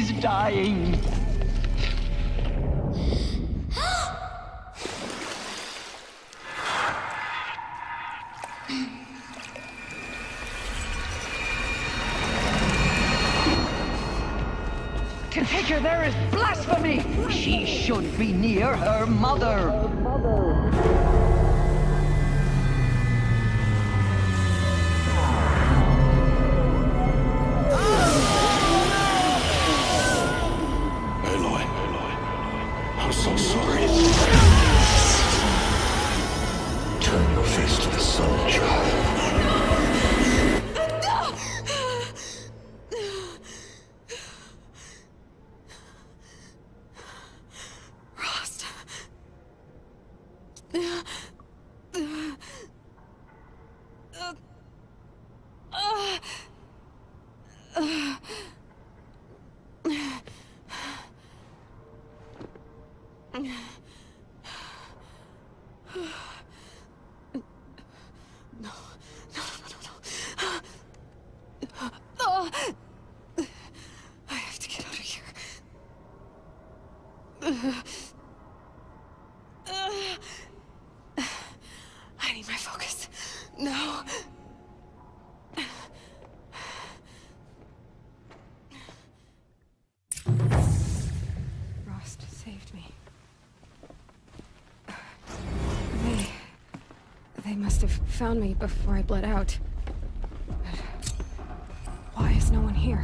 is dying. To take her there is blasphemy! She should be near her mother! Aloy, I'm so sorry. Turn your face to the sun, child. I have to get out of here. I need my focus. No. Rost saved me. They must have found me before I bled out. But why is no one here?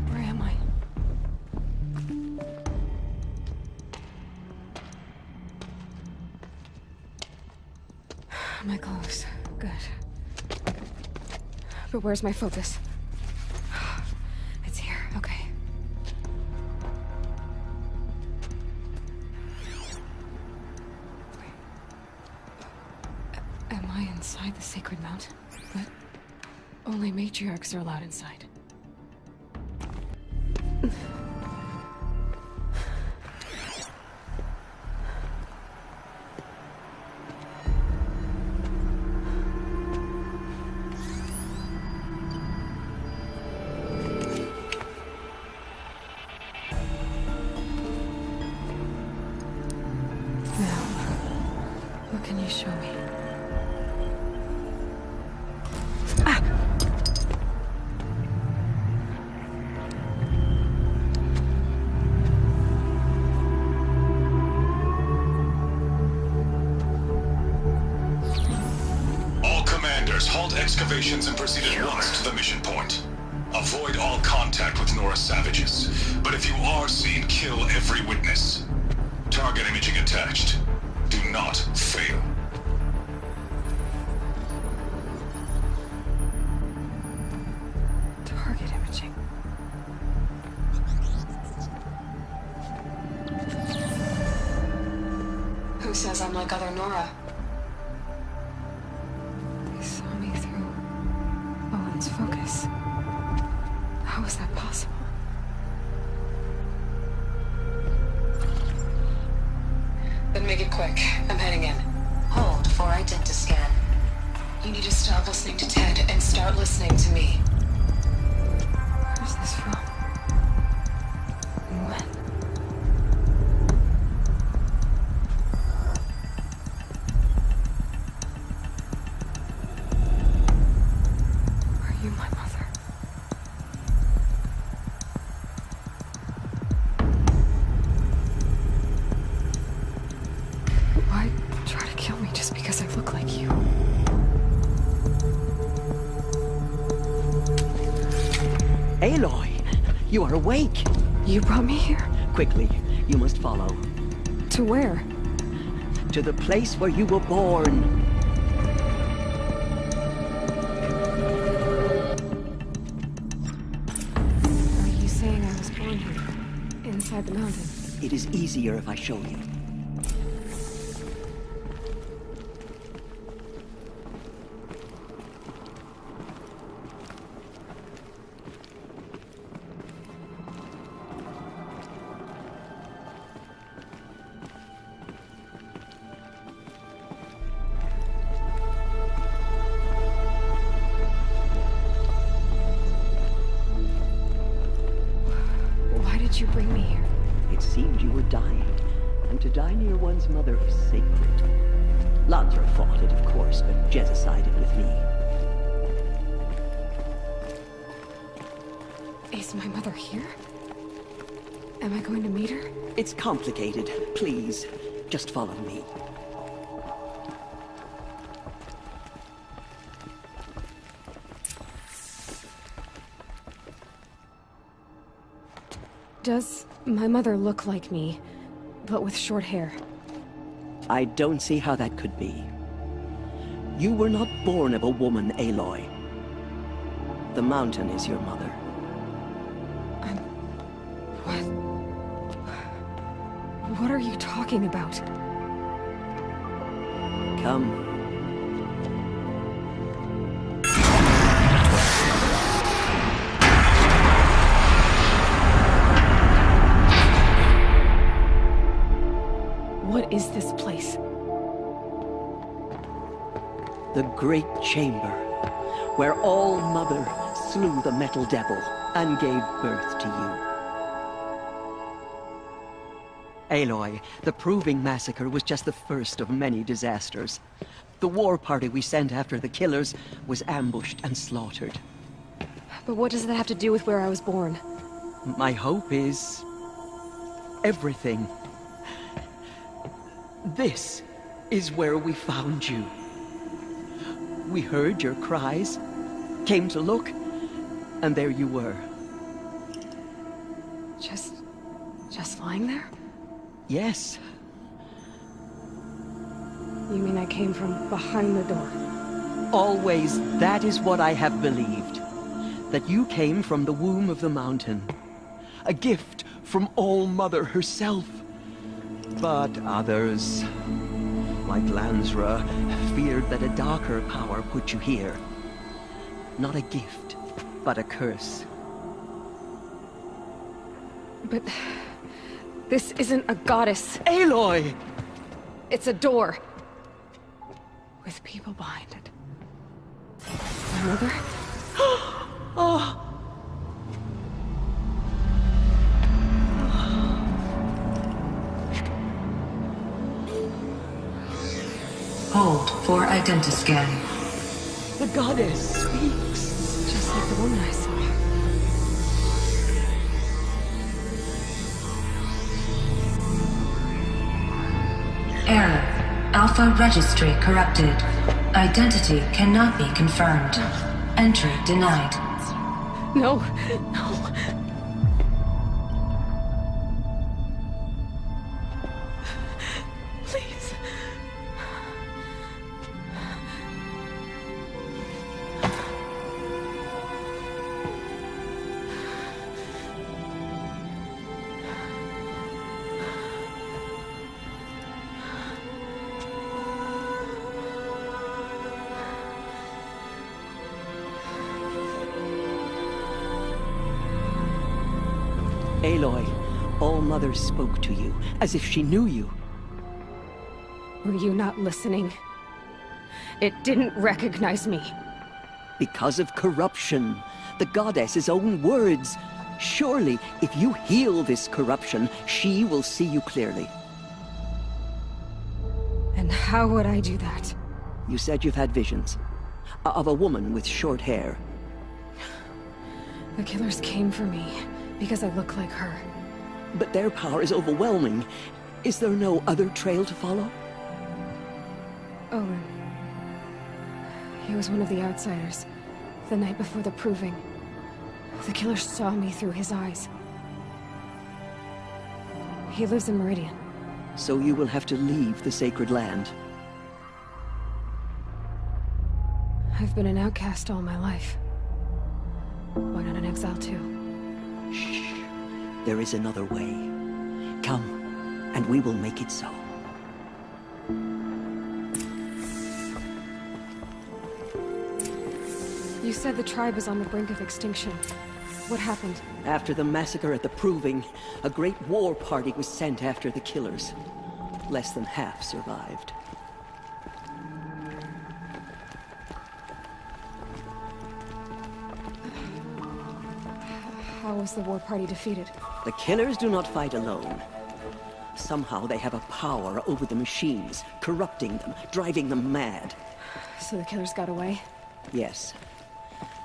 Where am I? My clothes. Good. But where's my focus? It's here. Okay. Am I inside the sacred mount? But only matriarchs are allowed inside. What can you show me? All commanders, halt excavations and proceed at once to the mission point. Avoid all contact with Nora savages. But if you are seen, kill every witness. Target imaging attached. Do not fail. Target imaging. Who says I'm like other Nora? They saw me through Owen's focus. How is that possible? Then make it quick. I'm heading in. Hold for identiscan. You need to stop listening to Ted and start listening to me. Where's this from? And when? Are you my mother? Why try to kill me just because I look like you? Aloy, you are awake. You brought me here? Quickly, you must follow. To where? To the place where you were born. Are you saying I was born here? Inside the mountain? It is easier if I show you. and to die near one's mother is sacred. Lansra fought it, of course, but Jezza sided with me. Is my mother here? Am I going to meet her? It's complicated. Please, just follow me. Does my mother look like me, but with short hair? I don't see how that could be. You were not born of a woman, Aloy. The mountain is your mother. What are you talking about? Come. What is this place? The Great Chamber, where All-Mother slew the Metal Devil and gave birth to you. Aloy, the Proving Massacre was just the first of many disasters. The war party we sent after the killers was ambushed and slaughtered. But what does that have to do with where I was born? My hope is... everything. This is where we found you. We heard your cries, came to look, and there you were. Just lying there? Yes. You mean I came from behind the door? Always, that is what I have believed. That you came from the womb of the mountain. A gift from All-Mother herself. But others, like Lansra, feared that a darker power put you here. Not a gift, but a curse. But... this isn't a goddess. Aloy! It's a door. With people behind it. My mother? Oh! Hold for identiscan. The goddess speaks. Just like the woman I saw. Error. Alpha registry corrupted. Identity cannot be confirmed. Entry denied. No, no. Please. Aloy, All-Mother spoke to you, as if she knew you. Were you not listening? It didn't recognize me. Because of corruption. The goddess's own words. Surely, if you heal this corruption, she will see you clearly. And how would I do that? You said you've had visions. Of a woman with short hair. The killers came for me, because I look like her. But their power is overwhelming. Is there no other trail to follow? Owen. He was one of the outsiders. The night before the Proving. The killer saw me through his eyes. He lives in Meridian. So you will have to leave the sacred land. I've been an outcast all my life. Why not an exile too? Shh. There is another way. Come, and we will make it so. You said the tribe is on the brink of extinction. What happened? After the massacre at the Proving, a great war party was sent after the killers. Less than half survived. How was the war party defeated? The killers do not fight alone. Somehow they have a power over the machines, corrupting them, driving them mad. So the killers got away? Yes.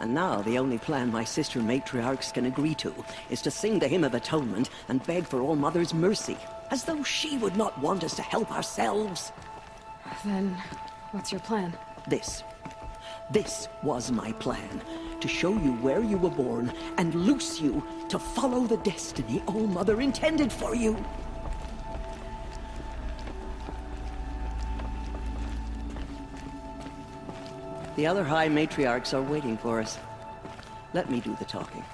And now the only plan my sister matriarchs can agree to is to sing the Hymn of Atonement and beg for All Mother's mercy, as though she would not want us to help ourselves. Then, what's your plan? This was my plan. To show you where you were born and loose you to follow the destiny All Mother intended for you. The other High Matriarchs are waiting for us. Let me do the talking.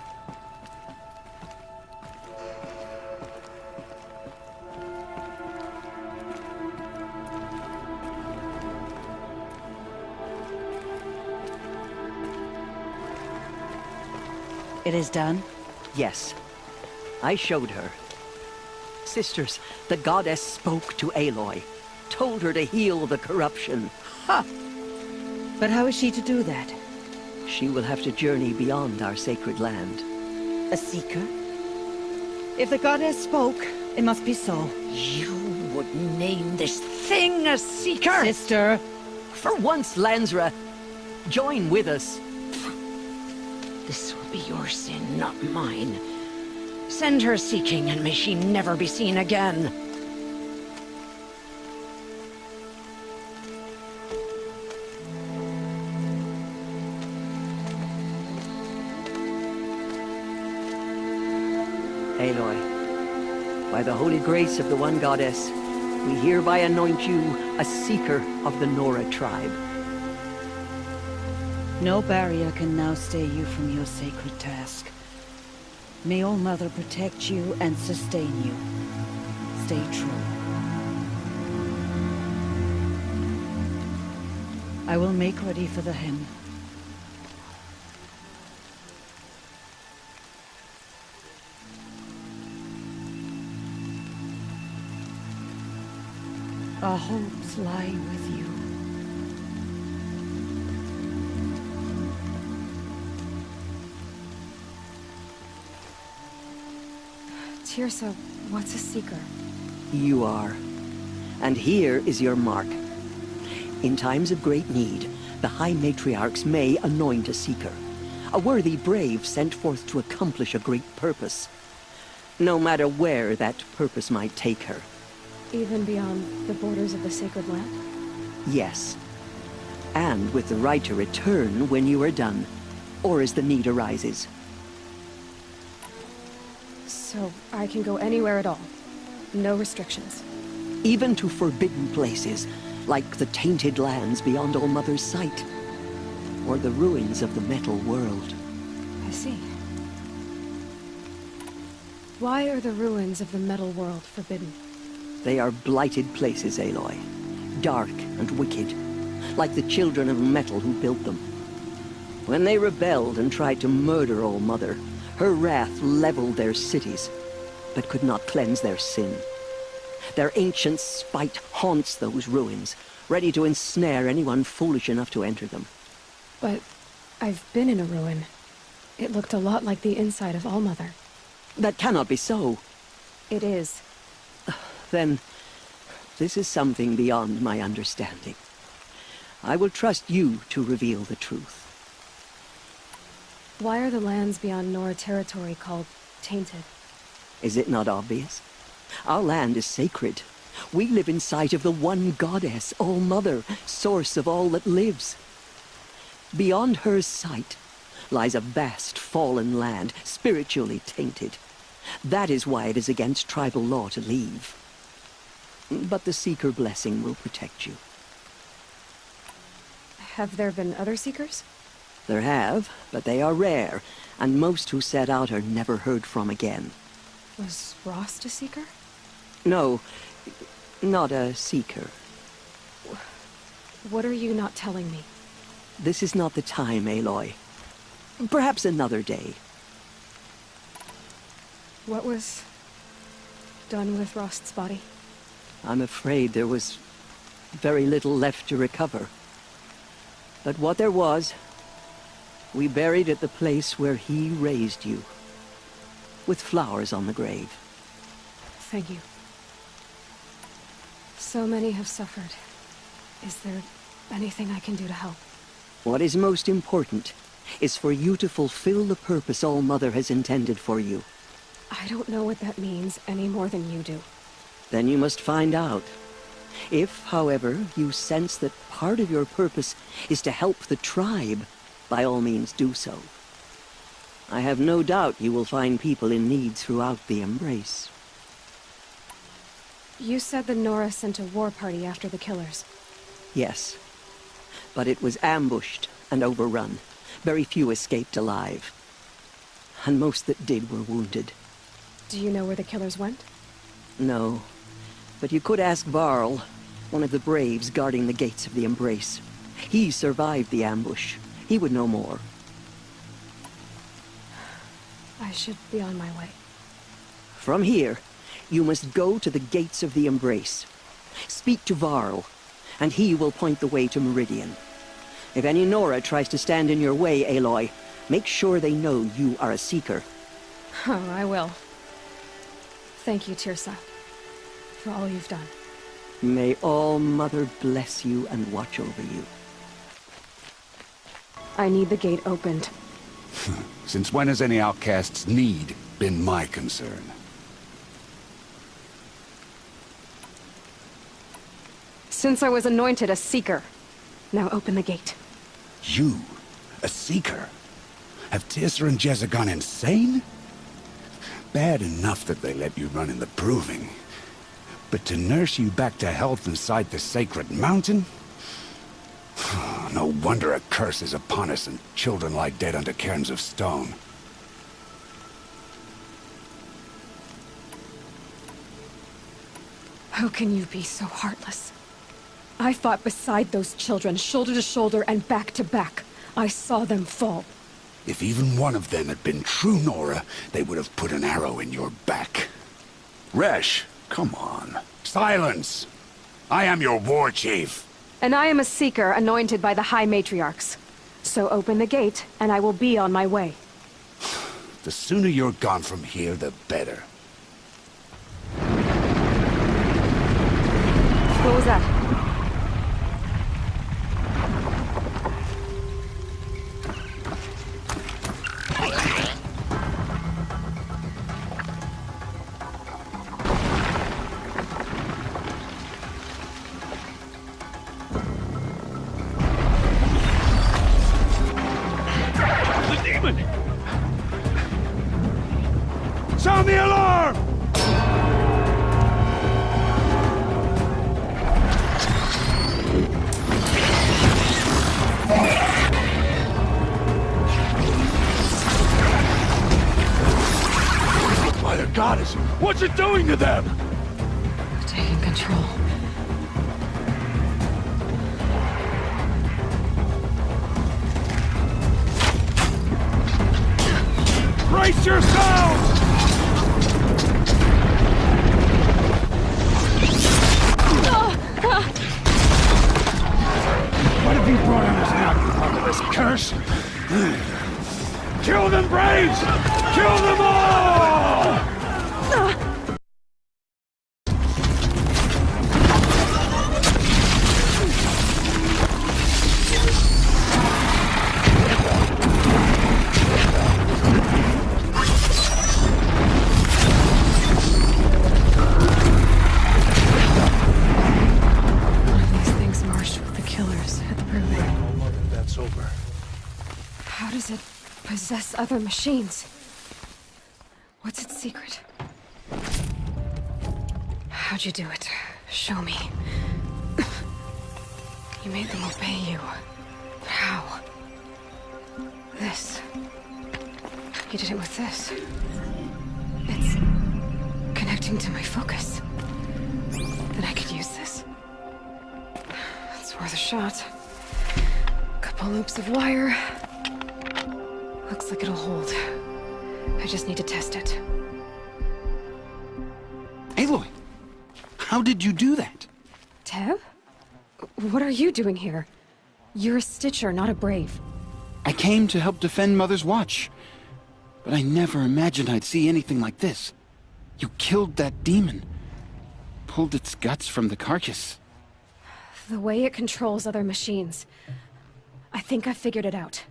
It is done? Yes. I showed her. Sisters, the goddess spoke to Aloy. Told her to heal the corruption. Ha! But how is she to do that? She will have to journey beyond our sacred land. A seeker? If the goddess spoke, it must be so. You would name this thing a seeker? Sister! For once, Lansra, join with us. This will be your sin, not mine. Send her seeking, and may she never be seen again. Aloy, by the holy grace of the One Goddess, we hereby anoint you a seeker of the Nora tribe. No barrier can now stay you from your sacred task. May All Mother protect you and sustain you. Stay true. I will make ready for the hymn. Our hopes lie with you. Tirsa, what's a seeker? You are. And here is your mark. In times of great need, the High Matriarchs may anoint a seeker. A worthy brave sent forth to accomplish a great purpose. No matter where that purpose might take her. Even beyond the borders of the sacred land? Yes. And with the right to return when you are done, or as the need arises. So I can go anywhere at all? No restrictions? Even to forbidden places, like the tainted lands beyond All Mother's sight. Or the ruins of the metal world. I see. Why are the ruins of the metal world forbidden? They are blighted places, Aloy. Dark and wicked. Like the children of metal who built them. When they rebelled and tried to murder All Mother, her wrath leveled their cities, but could not cleanse their sin. Their ancient spite haunts those ruins, ready to ensnare anyone foolish enough to enter them. But I've been in a ruin. It looked a lot like the inside of All Mother. That cannot be so. It is. Then, this is something beyond my understanding. I will trust you to reveal the truth. Why are the lands beyond Nora territory called tainted? Is it not obvious? Our land is sacred. We live in sight of the One Goddess, All Mother, source of all that lives. Beyond her sight lies a vast fallen land, spiritually tainted. That is why it is against tribal law to leave. But the Seeker blessing will protect you. Have there been other Seekers? There have, but they are rare, and most who set out are never heard from again. Was Rost a Seeker? No, not a Seeker. What are you not telling me? This is not the time, Aloy. Perhaps another day. What was done with Rost's body? I'm afraid there was very little left to recover. But what there was, we buried at the place where he raised you, with flowers on the grave. Thank you. So many have suffered. Is there anything I can do to help? What is most important is for you to fulfill the purpose All-Mother has intended for you. I don't know what that means any more than you do. Then you must find out. If, however, you sense that part of your purpose is to help the tribe, by all means do so. I have no doubt you will find people in need throughout the Embrace. You said the Nora sent a war party after the killers. Yes. But it was ambushed and overrun. Very few escaped alive. And most that did were wounded. Do you know where the killers went? No. But you could ask Varl, one of the braves guarding the gates of the Embrace. He survived the ambush. He would know more. I should be on my way. From here, you must go to the gates of the Embrace. Speak to Varl, and he will point the way to Meridian. If any Nora tries to stand in your way, Aloy, make sure they know you are a Seeker. Oh, I will. Thank you, Tirsa, for all you've done. May All-Mother bless you and watch over you. I need the gate opened. Since when has any outcast's need been my concern? Since I was anointed a Seeker. Now open the gate. You? A Seeker? Have Tirsa and Jezza gone insane? Bad enough that they let you run in the Proving. But to nurse you back to health inside the sacred mountain? No wonder a curse is upon us and children lie dead under cairns of stone. How can you be so heartless? I fought beside those children, shoulder to shoulder and back to back. I saw them fall. If even one of them had been true Nora, they would have put an arrow in your back. Resh, come on. Silence! I am your war chief. And I am a Seeker anointed by the High Matriarchs. So open the gate, and I will be on my way. The sooner you're gone from here, the better. What was that? Sound the alarm! By the goddess, what's it doing to them? Taking control. Brace yourselves! What have you brought on us now, you motherless curse? Kill them, Braves! Kill them all! One of these things marched with the killers at the Proving. That's over. How does it possess other machines? What's its secret? How'd you do it? Show me. You made them obey you. But how? This. You did it with this. It's connecting to my focus. Then I could use this. It's worth a shot. Couple loops of wire. Looks like it'll hold. I just need to test it. Aloy, how did you do that? Tev? What are you doing here? You're a Stitcher, not a Brave. I came to help defend Mother's Watch, but I never imagined I'd see anything like this. You killed that demon. pulled its guts from the carcass? The way it controls other machines. I think I figured it out.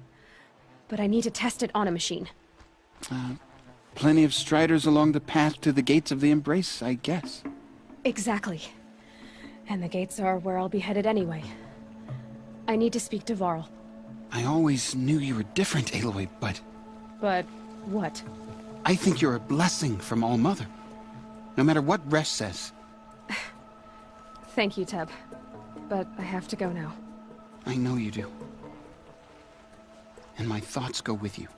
But I need to test it on a machine. Plenty of striders along the path to the gates of the Embrace, I guess. Exactly. And the gates are where I'll be headed anyway. I need to speak to Varl. I always knew you were different, Aloy, but... But what? I think you're a blessing from All-Mother. No matter what Resh says. Thank you, Teb. But I have to go now. I know you do. And my thoughts go with you.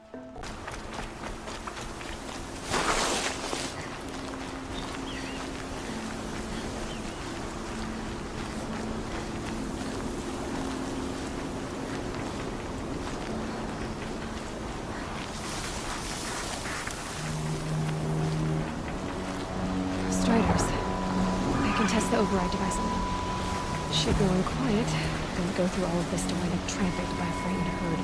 Striders. I can test the override device on them. Should go in quiet. Don't go through all of this to wind up trampled by a frightened herd.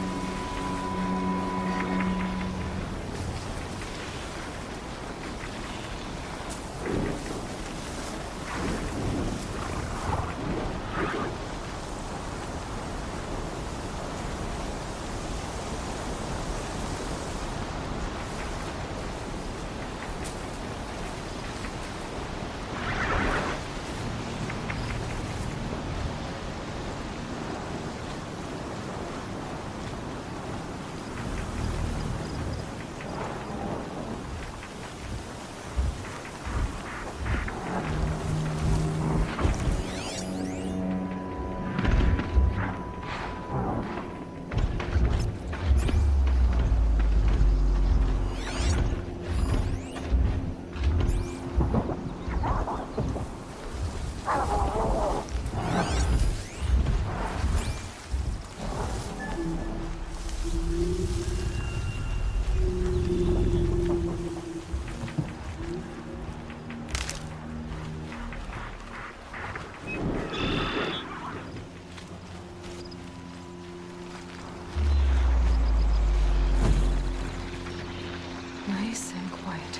Nice and quiet.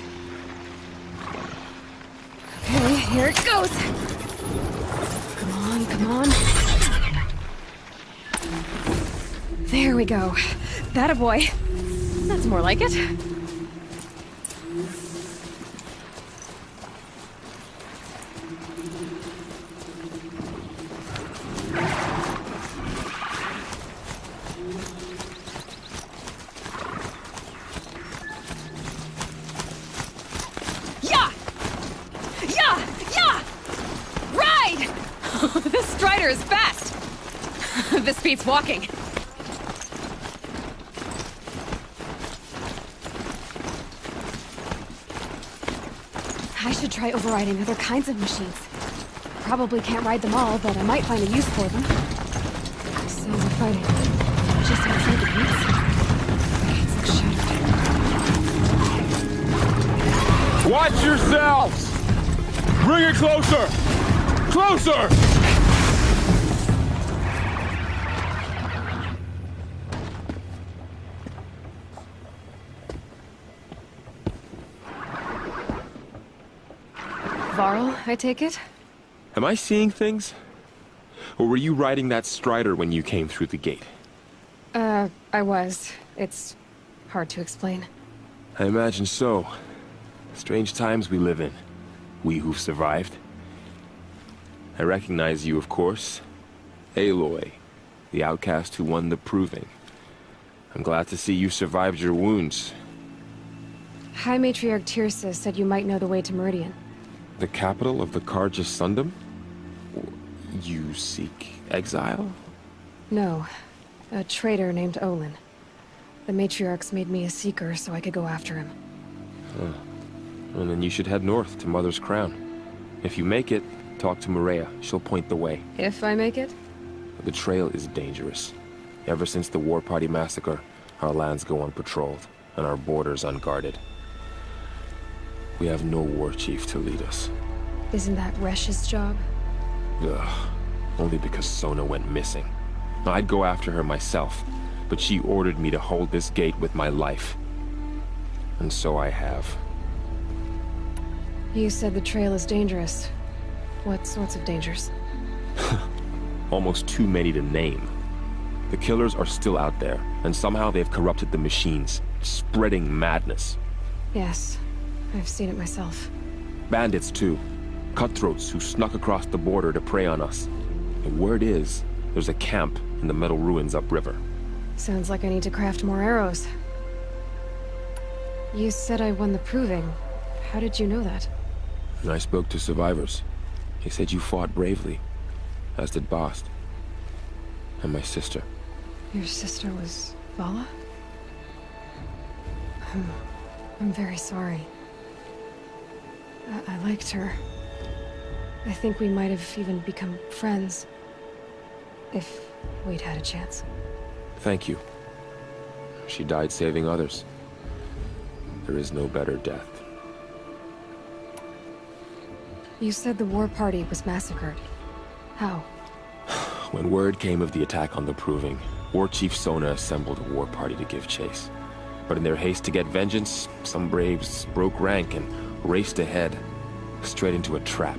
Okay, here it goes! Come on, come on. There we go. That-a boy. That's more like it. Yeah! Yeah! Yeah! Ride! This strider is fast! This beats walking. I should try overriding other kinds of machines. Probably can't ride them all, but I might find a use for them. Sounds of fighting. Just outside the gates. The gates look shattered. Watch yourselves! Bring it closer! Closer! Varl, I take it? Am I seeing things? Or were you riding that strider when you came through the gate? I was. It's hard to explain. I imagine so. Strange times we live in. We who've survived. I recognize you, of course. Aloy, the outcast who won the proving. I'm glad to see you survived your wounds. High Matriarch Tirsa said you might know the way to Meridian. The capital of the Carja Sundom? You seek exile? No. A traitor named Olin. The Matriarchs made me a seeker so I could go after him. And then you should head north to Mother's Crown. If you make it, talk to Maria. She'll point the way. If I make it? The trail is dangerous. Ever since the War Party massacre, our lands go unpatrolled, and our borders unguarded. We have no war chief to lead us. Isn't that Resh's job? Ugh. Only because Sona went missing. I'd go after her myself, but she ordered me to hold this gate with my life. And so I have. You said the trail is dangerous. What sorts of dangers? Almost too many to name. The killers are still out there, and somehow they've corrupted the machines, spreading madness. Yes, I've seen it myself. Bandits, too. Cutthroats who snuck across the border to prey on us. The word is, there's a camp in the metal ruins upriver. Sounds like I need to craft more arrows. You said I won the proving. How did you know that? And I spoke to survivors. They said you fought bravely, as did Bast. And my sister. Your sister was Vala? I'm very sorry. I liked her. I think we might have even become friends. If we'd had a chance. Thank you. She died saving others. There is no better death. You said the war party was massacred. How? When word came of the attack on the Proving, War Chief Sona assembled a war party to give chase. But in their haste to get vengeance, some braves broke rank and raced ahead, straight into a trap.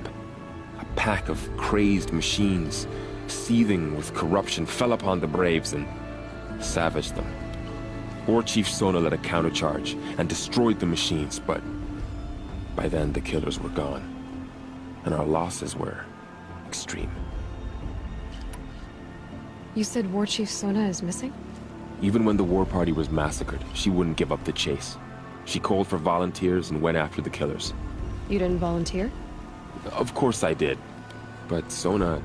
A pack of crazed machines, seething with corruption, fell upon the braves and savaged them. War Chief Sona led a countercharge and destroyed the machines, but by then the killers were gone, and our losses were extreme. You said War Chief Sona is missing? Even when the war party was massacred, she wouldn't give up the chase. She called for volunteers and went after the killers. You didn't volunteer? Of course I did, but Sona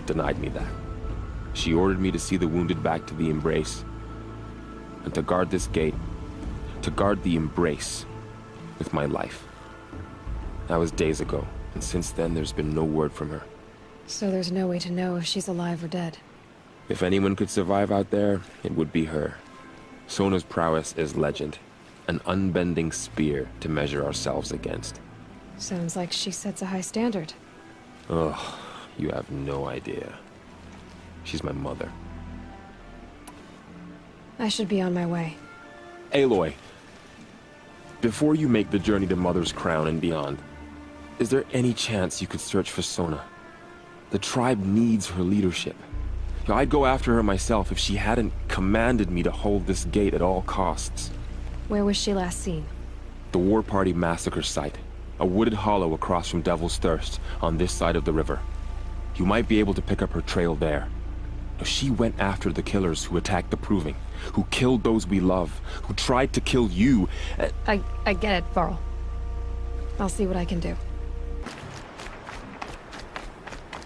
denied me that. She ordered me to see the wounded back to the Embrace, and to guard this gate, to guard the Embrace with my life. That was days ago, and since then there's been no word from her. So there's no way to know if she's alive or dead. If anyone could survive out there, it would be her. Sona's prowess is legend, an unbending spear to measure ourselves against. Sounds like she sets a high standard. Ugh, you have no idea. She's my mother. I should be on my way. Aloy, before you make the journey to Mother's Crown and beyond, is there any chance you could search for Sona? The tribe needs her leadership. I'd go after her myself if she hadn't commanded me to hold this gate at all costs. Where was she last seen? The War Party massacre site. A wooded hollow across from Devil's Thirst, on this side of the river. You might be able to pick up her trail there. She went after the killers who attacked the Proving, who killed those we love, who tried to kill you. I get it, Varl. I'll see what I can do.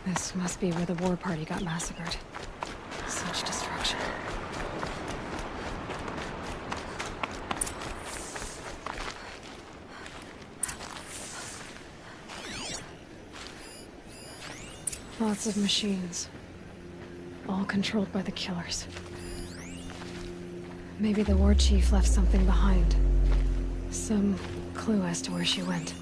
This must be where the war party got massacred. Such destruction. Lots of machines. All controlled by the killers. Maybe the war chief left something behind. Some clue as to where she went.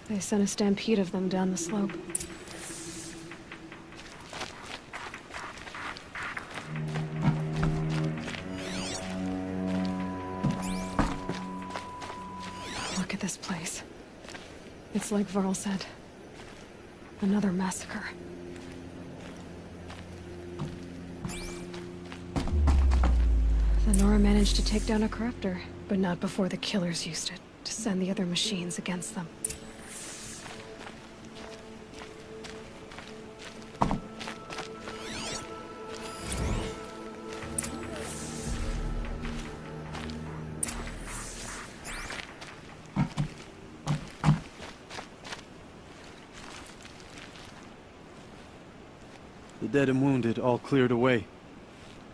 They sent a stampede of them down the slope. Look at this place. It's like Varl said. Another massacre. The Nora managed to take down a corruptor, but not before the killers used it to send the other machines against them. The dead and wounded all cleared away.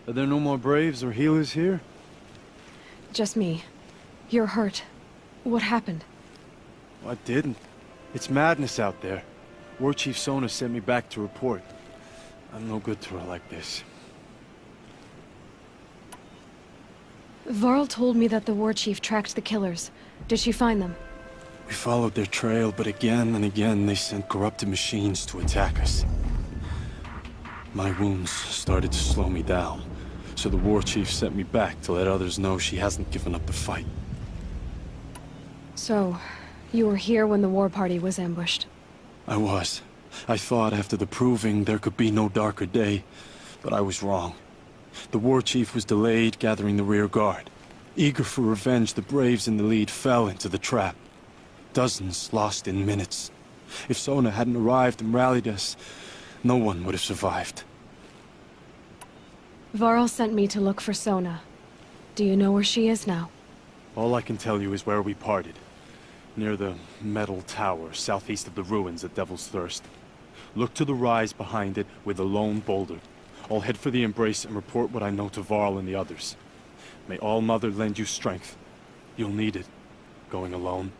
Are there no more braves or healers here? Just me. You're hurt. What happened? I didn't. It's madness out there. War Chief Sona sent me back to report. I'm no good to her like this. Varl told me that the war chief tracked the killers. Did she find them? We followed their trail, but again and again they sent corrupted machines to attack us. My wounds started to slow me down, so the war chief sent me back to let others know she hasn't given up the fight. So, you were here when the war party was ambushed? I was. I thought after the proving there could be no darker day, but I was wrong. The war chief was delayed gathering the rear guard. Eager for revenge, the braves in the lead fell into the trap. Dozens lost in minutes. If Sona hadn't arrived and rallied us, no one would have survived. Varl sent me to look for Sona. Do you know where she is now? All I can tell you is where we parted. Near the metal tower, southeast of the ruins at Devil's Thirst. Look to the rise behind it with a lone boulder. I'll head for the Embrace and report what I know to Varl and the others. May All Mother lend you strength. You'll need it, going alone.